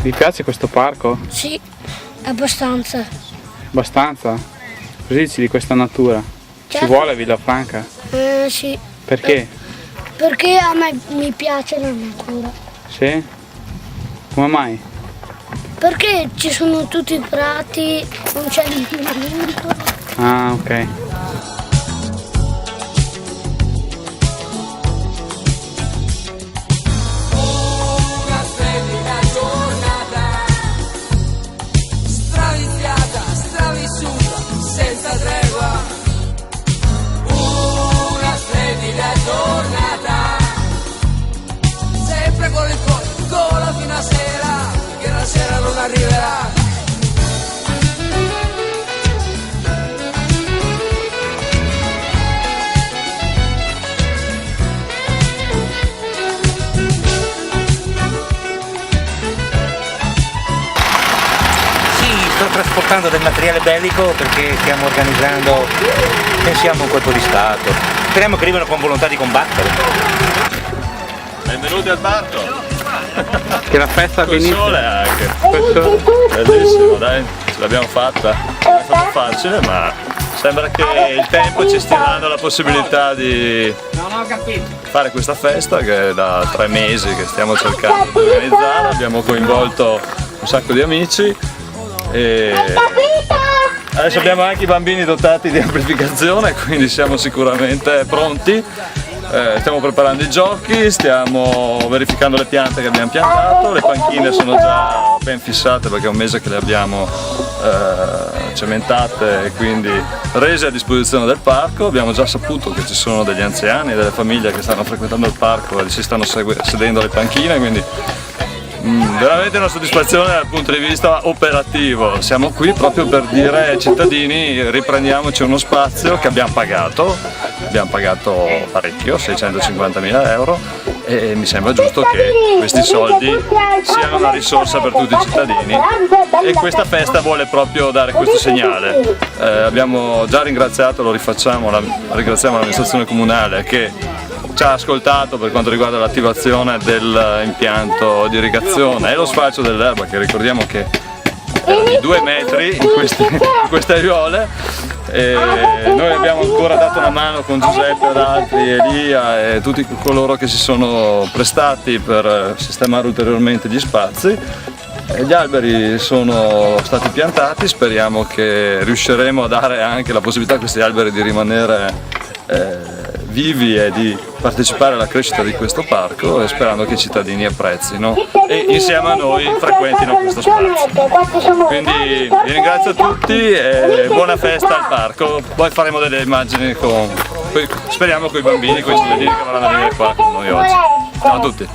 Vi piace questo parco? Sì, abbastanza. Abbastanza? Così dici di questa natura? Ci Certo. vuole Villafranca? Sì. Perché? Perché a me mi piace la natura. Sì? Come mai? Perché ci sono tutti i prati, non c'è l'inquinamento. Ah, ok. Arriverà. Sì, sto trasportando del materiale bellico perché stiamo organizzando, pensiamo, un colpo di Stato. Speriamo che arrivino con volontà di combattere. Benvenuti al parco! Che la festa Col finisse. sole anche! Questo- Bellissimo, dai, ce l'abbiamo fatta. Non è stato facile, ma sembra che il tempo ci stia dando la possibilità di fare questa festa che è da 3 mesi che stiamo cercando di organizzare. Abbiamo coinvolto un sacco di amici e adesso abbiamo anche i bambini dotati di amplificazione, quindi siamo sicuramente pronti. Stiamo preparando i giochi, stiamo verificando le piante che abbiamo piantato, le panchine sono già ben fissate perché è un mese che le abbiamo cementate e quindi rese a disposizione del parco. Abbiamo già saputo che ci sono degli anziani e delle famiglie che stanno frequentando il parco e si stanno sedendo alle panchine, quindi veramente una soddisfazione dal punto di vista operativo. Siamo qui proprio per dire ai cittadini: riprendiamoci uno spazio che abbiamo pagato parecchio, 650.000 euro, e mi sembra giusto che questi soldi siano una risorsa per tutti i cittadini e questa festa vuole proprio dare questo segnale. Abbiamo già ringraziato, lo rifacciamo, ringraziamo l'amministrazione comunale che ci ha ascoltato per quanto riguarda l'attivazione dell'impianto di irrigazione e lo sfalcio dell'erba, che ricordiamo che era di 2 metri in queste aiuole. E noi abbiamo ancora dato una mano con Giuseppe ad altri, Elia e tutti coloro che si sono prestati per sistemare ulteriormente gli spazi. Gli alberi sono stati piantati, speriamo che riusciremo a dare anche la possibilità a questi alberi di rimanere vivi e di partecipare alla crescita di questo parco, e sperando che i cittadini apprezzino e insieme a noi frequentino questo spazio. Quindi vi ringrazio a tutti e buona festa al parco. Poi faremo delle immagini speriamo con i bambini, con i cittadini che vorranno venire qua con noi oggi. Ciao a tutti!